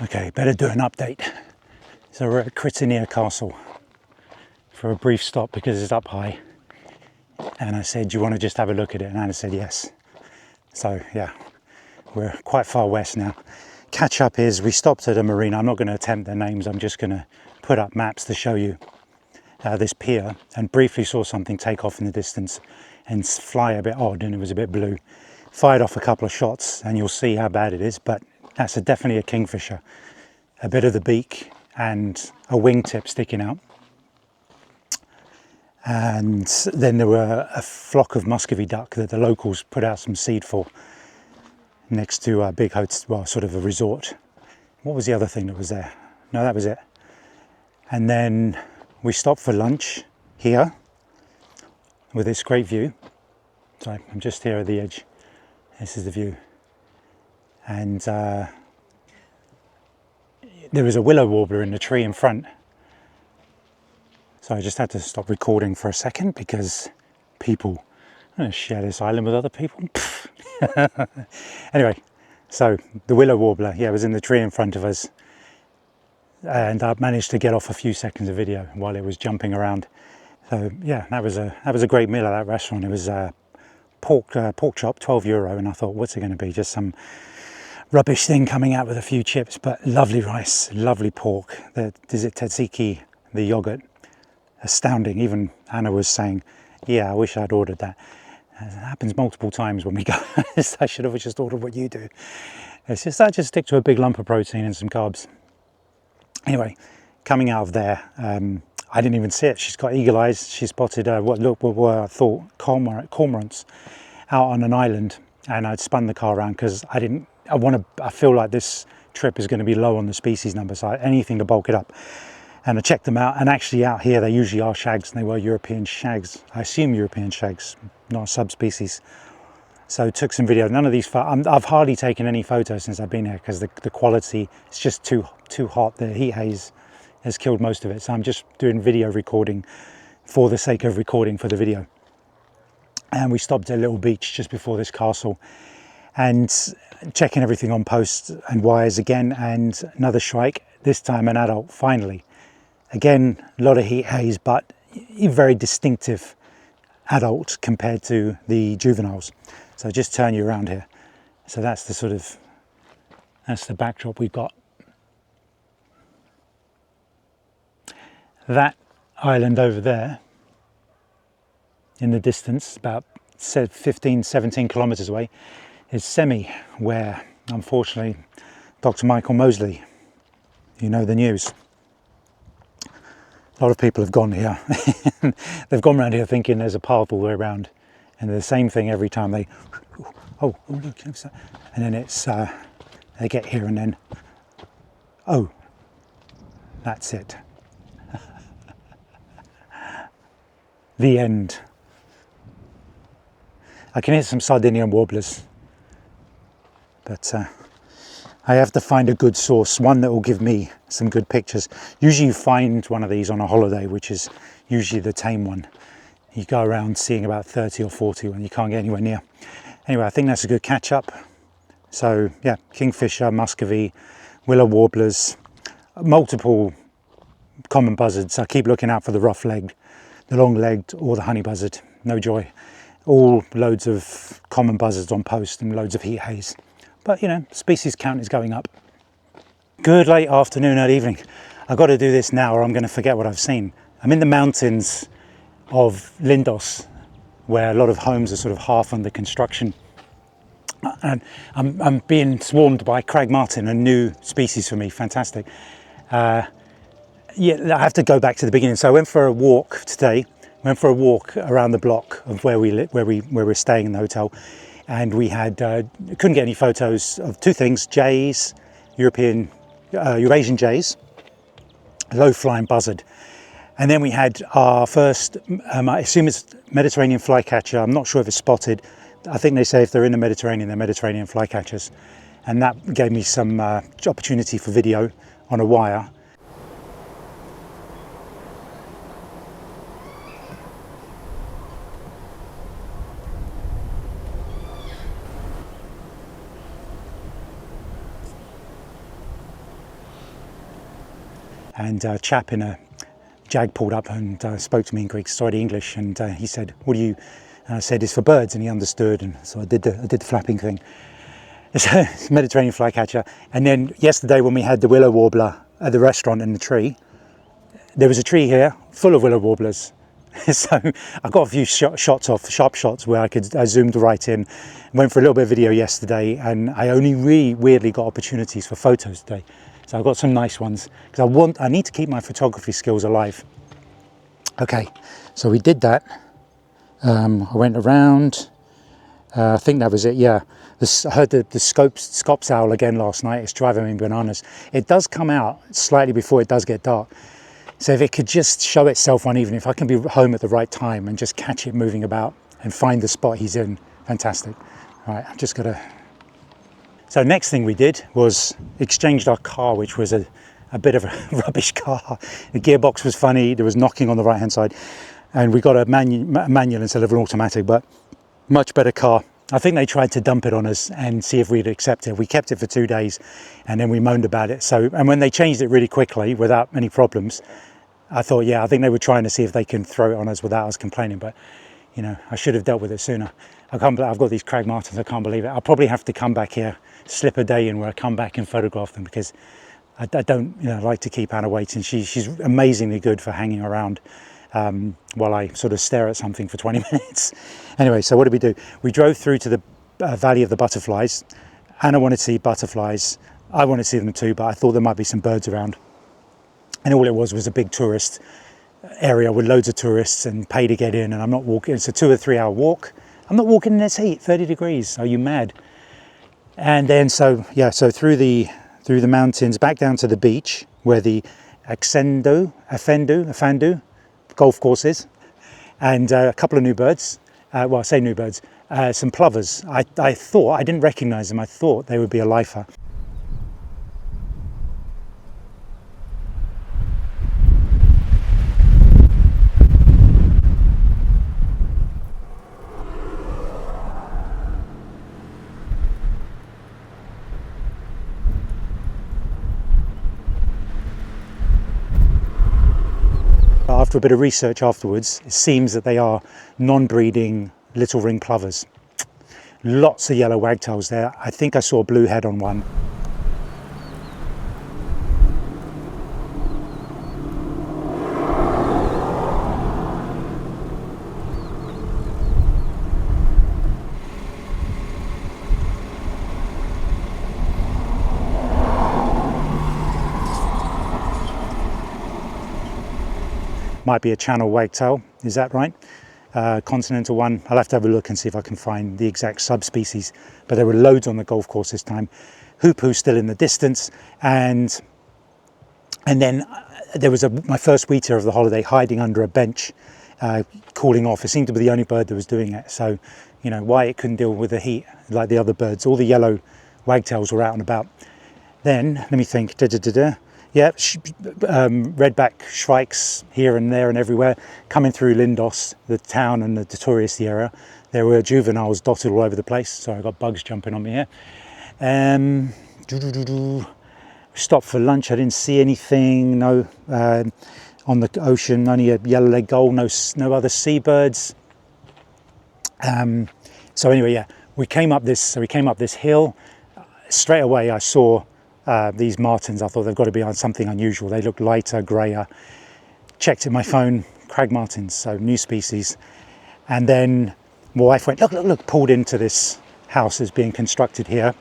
Okay, better do an update. So we're at Crittania Castle for a brief stop because it's up high. And I said, do you want to just have a look at it? And Anna said yes. So yeah, we're quite far west now. Catch up is we stopped at a marina. I'm not going to attempt their names. I'm just going to put up maps to show you this pier, and briefly saw something take off in the distance and fly a bit odd, and it was a bit blue. Fired off a couple of shots and you'll see how bad it is, but that's definitely a kingfisher. A bit of the beak and a wingtip sticking out. And then there were a flock of muscovy duck that the locals put out some seed for next to a big hotel, well, sort of a resort. What was the other thing that was there? No, that was it. And then we stopped for lunch here with this great view. So I'm just here at the edge. This is the view. And there was a willow warbler in the tree in front. So I just had to stop recording for a second because people, I'm going to share this island with other people. Anyway, so the willow warbler, yeah, was in the tree in front of us. And I managed to get off a few seconds of video while it was jumping around. So yeah, that was a great meal at that restaurant. It was pork chop, €12, and I thought, what's it going to be? Just some rubbish thing coming out with a few chips, but lovely rice, lovely pork. Is it tzatziki, the yogurt? Astounding. Even Anna was saying, yeah, I wish I'd ordered that. It happens multiple times when we go. I should have just ordered what you do. It's just, I just stick to a big lump of protein and some carbs. Anyway, coming out of there, I didn't even see it. She's got eagle eyes. She spotted what were, I thought, cormorants out on an island, and I'd spun the car around because I feel like this trip is going to be low on the species number, so anything to bulk it up. And I checked them out, and actually out here they usually are shags, and they were European shags. I assume European shags, not a subspecies. So took some video. None of these, I've hardly taken any photos since I've been here because the quality is just too hot. The heat haze has killed most of it. So I'm just doing video recording for the sake of recording for the video. And we stopped at a little beach just before this castle and checking everything on posts and wires again, and another shrike, this time an adult, finally. Again, a lot of heat haze, but a very distinctive adult compared to the juveniles. So just turn you around here. So that's the backdrop we've got. That island over there in the distance, about 15, 17 kilometers away, is Semi, where unfortunately Dr. Michael Mosley, you know the news. A lot of people have gone here. They've gone around here thinking there's a path all the way around, and the same thing every time they, oh look, and then it's, they get here and then, oh, that's it. The end. I can hear some Sardinian warblers, but I have to find a good source, one that will give me some good pictures. Usually you find one of these on a holiday, which is usually the tame one. You go around seeing about 30 or 40 when you can't get anywhere near. Anyway, I think that's a good catch up. So yeah, kingfisher, muscovy, willow warblers, multiple common buzzards. I keep looking out for the rough-legged, the long-legged, or the honey buzzard. No joy. All loads of common buzzards on post and loads of heat haze. But you know, species count is going up. Good late afternoon, early evening. I've got to do this now or I'm going to forget what I've seen. I'm in the mountains of Lindos, where a lot of homes are sort of half under construction. And I'm being swarmed by crag martin, a new species for me, fantastic. Yeah, I have to go back to the beginning. So I went for a walk today. Went for a walk around the block of where we're staying in the hotel, and we had couldn't get any photos of two things: jays, Eurasian jays, low-flying buzzard, and then we had our first. I assume it's Mediterranean flycatcher. I'm not sure if it's spotted. I think they say if they're in the Mediterranean, they're Mediterranean flycatchers, and that gave me some opportunity for video on a wire. and a chap in a Jag pulled up and spoke to me in Greek, started English, and he said, "What do you?" And I said, "It's for birds," and he understood, and so I did the flapping thing. It's a Mediterranean flycatcher. And then yesterday when we had the willow warbler at the restaurant in the tree, there was a tree here full of willow warblers. So I got a few sharp shots where I zoomed right in. Went for a little bit of video yesterday, and I only really weirdly got opportunities for photos today. So I got some nice ones because I need to keep my photography skills alive. Okay, so we did that. I went around. I think that was it. Yeah, I heard the Scops owl again last night. It's driving me bananas. It does come out slightly before it does get dark. So if it could just show itself on evening, if I can be home at the right time and just catch it moving about and find the spot he's in, fantastic. All right, I've just got to... So next thing we did was exchanged our car, which was a bit of a rubbish car. The gearbox was funny, there was knocking on the right-hand side, and we got a manual instead of an automatic, but much better car. I think they tried to dump it on us and see if we'd accept it. We kept it for 2 days, and then we moaned about it. And when they changed it really quickly without any problems, I thought, yeah, I think they were trying to see if they can throw it on us without us complaining, but you know, I should have dealt with it sooner. I've got these Crag Martins, I can't believe it. I'll probably have to come back here, slip a day in where I come back and photograph them, because I don't, you know, like to keep Anna waiting. She's amazingly good for hanging around while I sort of stare at something for 20 minutes. Anyway, so what did we do? We drove through to the Valley of the Butterflies. Anna wanted to see butterflies. I wanted to see them too, but I thought there might be some birds around. And all it was a big tourist area with loads of tourists and pay to get in, and I'm not walking. It's a 2 or 3 hour walk. I'm not walking in this heat, 30 degrees. Are you mad? And then so through the mountains back down to the beach where the Afendu golf course is, and a couple of new birds. Well, I say new birds, some plovers. I thought, I didn't recognize them. I thought they would be a lifer. After a bit of research afterwards, it seems that they are non-breeding little ring plovers. Lots of yellow wagtails there. I think I saw a blue head on one. Might be a channel wagtail, is that right? Continental one. I'll have to have a look and see if I can find the exact subspecies, but there were loads on the golf course this time. Hoopoo still in the distance, and then there was my first wheater of the holiday hiding under a bench, cooling off. It seemed to be the only bird that was doing it, so you know why it couldn't deal with the heat like the other birds. All the yellow wagtails were out and about. Then let me think. Yeah, redback shrikes here and there and everywhere. Coming through Lindos, the town and the touristy area, there were juveniles dotted all over the place. Sorry, I got bugs jumping on me here. Stopped for lunch, I didn't see anything. No, on the ocean, only a yellow-legged gull, no other seabirds. So anyway, yeah, we came up this hill. Straight away I saw these martins. I thought they've got to be on something unusual. They look lighter, grayer. Checked in my phone, Crag Martins, so new species. And then my wife went, look, pulled into this house that's being constructed here.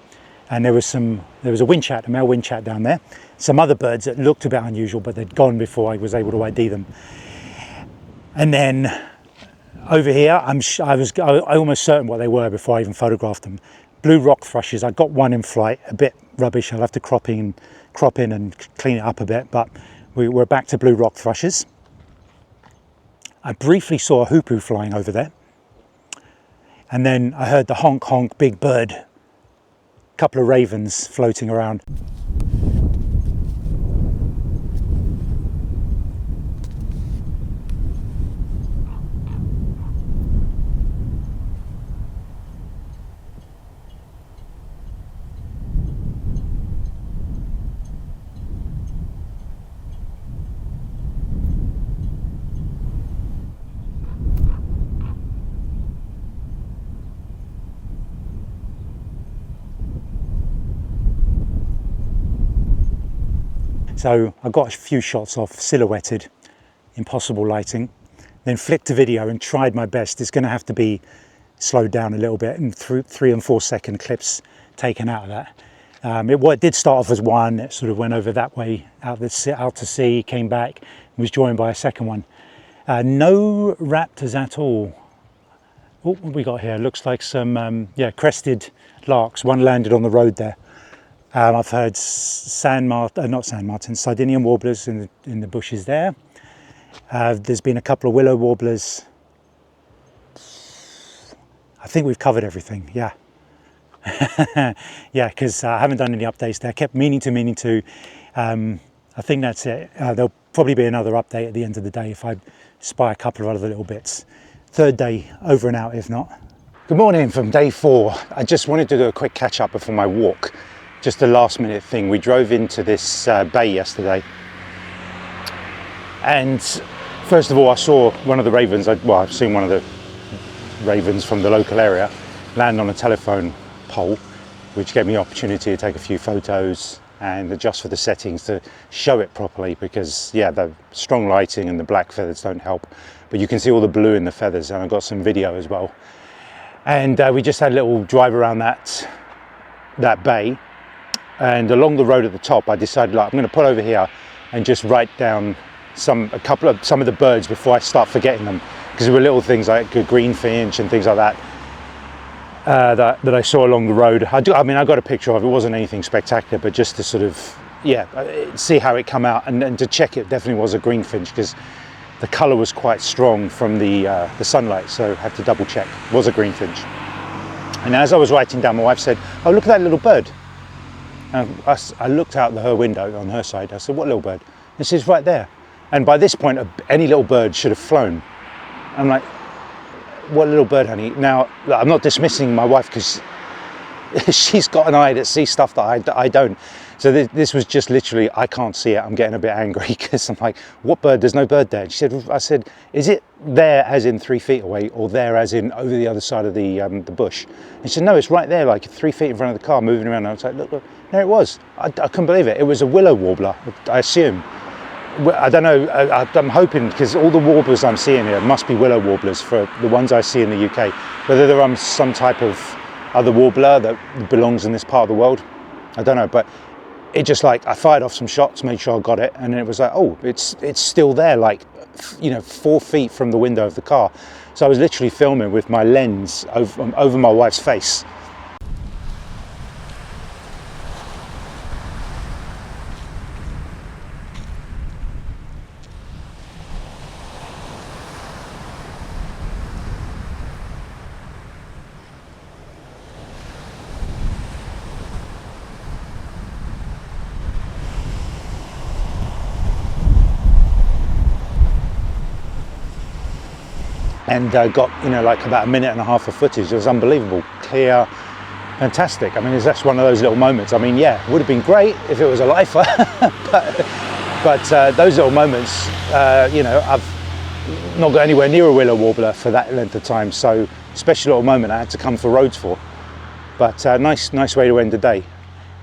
And there was a male windchat down there. Some other birds that looked a bit unusual, but they'd gone before I was able to ID them. And then over here, I almost certain what they were before I even photographed them. Blue rock thrushes. I got one in flight, a bit rubbish. I'll have to crop in and clean it up a bit, but we're back to blue rock thrushes. I briefly saw a hoopoo flying over there, and then I heard the honk honk big bird, a couple of ravens floating around. So I got a few shots off, silhouetted, impossible lighting, then flicked to video and tried my best. It's going to have to be slowed down a little bit, and 3 and 4 second clips taken out of that. It did start off as one, it sort of went over that way, out to sea, came back, was joined by a second one. No raptors at all. Oh, what we got here? Looks like some crested larks. One landed on the road there. I've heard Sardinian warblers in the bushes there. There's been a couple of willow warblers. I think we've covered everything, yeah. Yeah, because I haven't done any updates there. I kept meaning to. I think that's it. There'll probably be another update at the end of the day if I spy a couple of other little bits. Third day over and out, if not. Good morning from day 4. I just wanted to do a quick catch up before my walk. Just a last minute thing. We drove into this bay yesterday. And first of all, I saw one of the ravens. I've seen one of the ravens from the local area land on a telephone pole, which gave me the opportunity to take a few photos and adjust for the settings to show it properly, because yeah, the strong lighting and the black feathers don't help, but you can see all the blue in the feathers, and I got some video as well. And we just had a little drive around that bay, and along the road at the top I decided, like, I'm going to pull over here and just write down some of the birds before I start forgetting them, because there were little things like a greenfinch and things like that that I saw along the road. I got a picture of it. It wasn't anything spectacular, but just to sort of see how it come out, and to check it definitely was a greenfinch, because the colour was quite strong from the sunlight, so I had to double check. It was a greenfinch. And as I was writing down, my wife said, "Oh, look at that little bird." And I looked out her window on her side. I said, "What little bird?" And she's right there. And by this point, any little bird should have flown. I'm like, "What little bird, honey?" Now, I'm not dismissing my wife, because she's got an eye that sees stuff that I don't. So this was just literally, I can't see it. I'm getting a bit angry, because I'm like, "What bird? There's no bird there." And I said, "Is it there as in 3 feet away, or there as in over the other side of the bush?" And she said, "No, it's right there, like 3 feet in front of the car, moving around." And I was like, look. No, it was. I couldn't believe it. It was a willow warbler, I assume. I don't know, I'm hoping, because all the warblers I'm seeing here must be willow warblers for the ones I see in the UK. Whether there are some type of other warbler that belongs in this part of the world, I don't know. But it just, like, I fired off some shots, made sure I got it, and it was like, oh, it's still there, like, 4 feet from the window of the car. So I was literally filming with my lens over my wife's face. And got, like about 1.5 minutes of footage. It was unbelievable, clear, fantastic. I mean, that's one of those little moments. I mean, yeah, it would have been great if it was a lifer, but those little moments, I've not got anywhere near a willow warbler for that length of time. So, special little moment I had to come for Rhodes for. But nice way to end the day.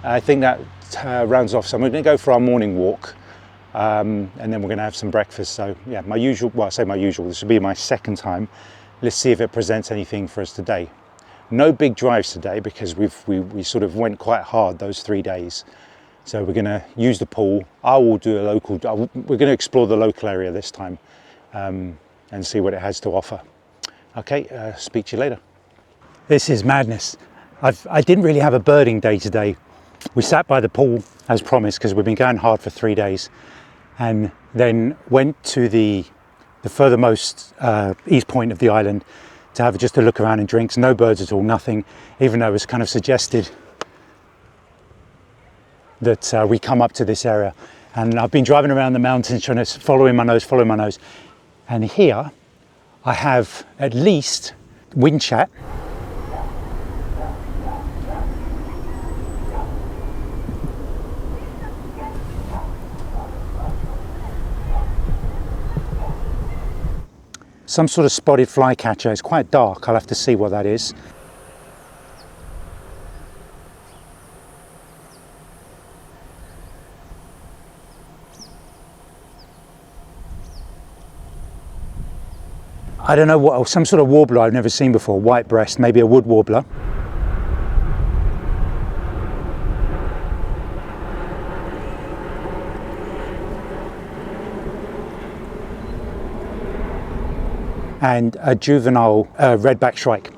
I think that rounds off. So we're going to go for our morning walk. And then we're going to have some breakfast. So yeah, my usual, well, I say my usual, this will be my second time. Let's see if it presents anything for us today. No big drives today, because we sort of went quite hard those 3 days. So we're going to use the pool. I will do we're going to explore the local area this time, and see what it has to offer. Okay, speak to you later. This is madness. I didn't really have a birding day today. We sat by the pool as promised, because we've been going hard for 3 days, and then went to the furthermost east point of the island to have just a look around and drinks. No birds at all, nothing, even though it was kind of suggested that we come up to this area. And I've been driving around the mountains trying to following my nose, and here I have at least wind chat, some sort of spotted flycatcher. It's quite dark, I'll have to see what that is. I don't know what, some sort of warbler I've never seen before, white breast, maybe a wood warbler. And a juvenile redback shrike.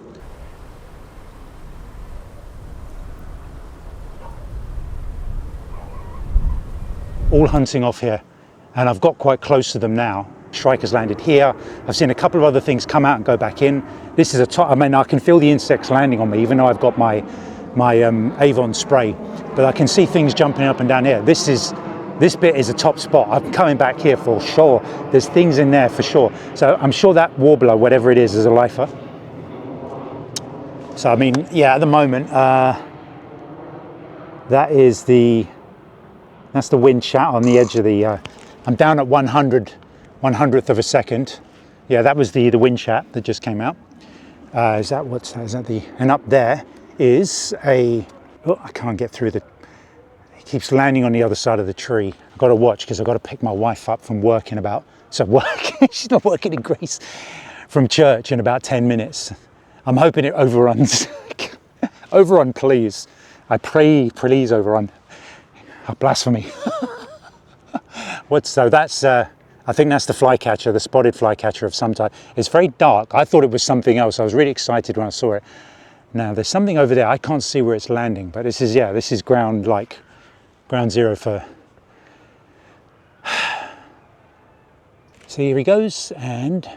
All hunting off here, and I've got quite close to them now. Shrike has landed here. I've seen a couple of other things come out and go back in. This is a top, I mean, I can feel the insects landing on me, even though I've got my Avon spray, but I can see things jumping up and down here. This bit is a top spot. I'm coming back here for sure. There's things in there for sure. So I'm sure that warbler, whatever it is a lifer. So I mean, yeah, at the moment, that's the wind chat on the edge of the, I'm down at 100th of a second. Yeah, that was the wind chat that just came out. Is that the, and up there is I can't get through the, it keeps landing on the other side of the tree. I've got to watch because I've got to pick my wife up from work in about, she's not working in Greece, from church in about 10 minutes. I'm hoping it overruns. Overrun, please. I pray, please overrun. Oh, blasphemy. So that's, I think that's the flycatcher, the spotted flycatcher of some type. It's very dark. I thought it was something else. I was really excited when I saw it. Now there's something over there. I can't see where it's landing, but this is ground zero for. So here he goes, and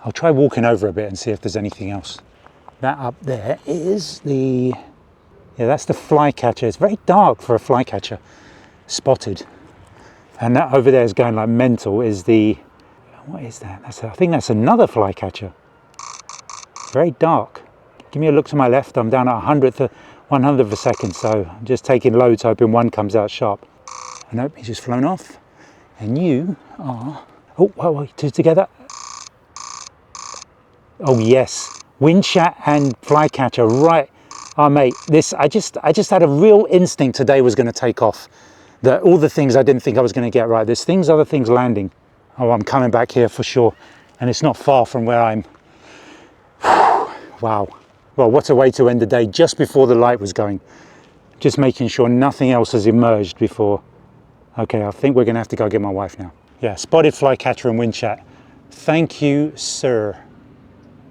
I'll try walking over a bit and see if there's anything else. That up there is that's the flycatcher. It's very dark for a flycatcher, spotted. And that over there is going like mental is what is that? I think that's another flycatcher. Very dark. Give me a look to my left. I'm down at 100th of a second, so I'm just taking loads, hoping one comes out sharp. And nope, he's just flown off. And you are, two together. Oh yes, wind chat and flycatcher, right. Oh mate, I just had a real instinct today was going to take off. That all the things I didn't think I was going to get right. There's other things landing. Oh, I'm coming back here for sure. And it's not far from where I'm. Wow. Well, what a way to end the day just before the light was going. Just making sure nothing else has emerged before. Okay, I think we're going to have to go get my wife now. Yeah, spotted flycatcher and wind chat. Thank you, sir.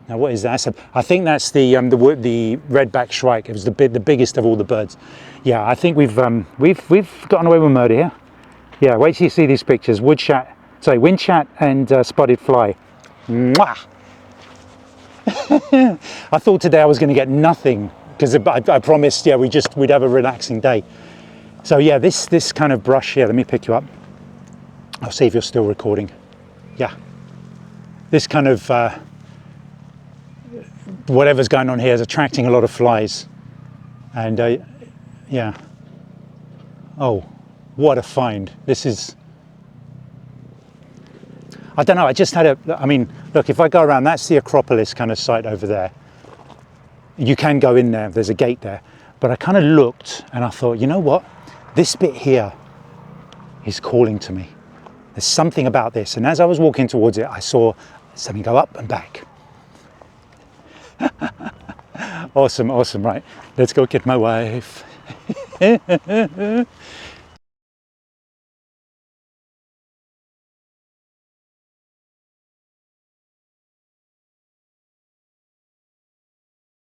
Now, what is that? I think that's the redback shrike. It was the biggest of all the birds. Yeah, I think we've gotten away with murder here. Yeah, wait till you see these pictures. Wind chat and spotted fly. Mwah! I thought today I was going to get nothing because I promised. Yeah, we'd have a relaxing day. So yeah, this kind of brush here. Let me pick you up. I'll see if you're still recording. Yeah, this kind of. Whatever's going on here is attracting a lot of flies, and yeah. Oh, what a find! This is. I don't know. I just had I mean, look. If I go around, that's the Acropolis kind of site over there. You can go in there. There's a gate there, but I kind of looked and I thought, you know what? This bit here is calling to me. There's something about this, and as I was walking towards it, I saw something go up and back. Awesome, right, let's go get my wife.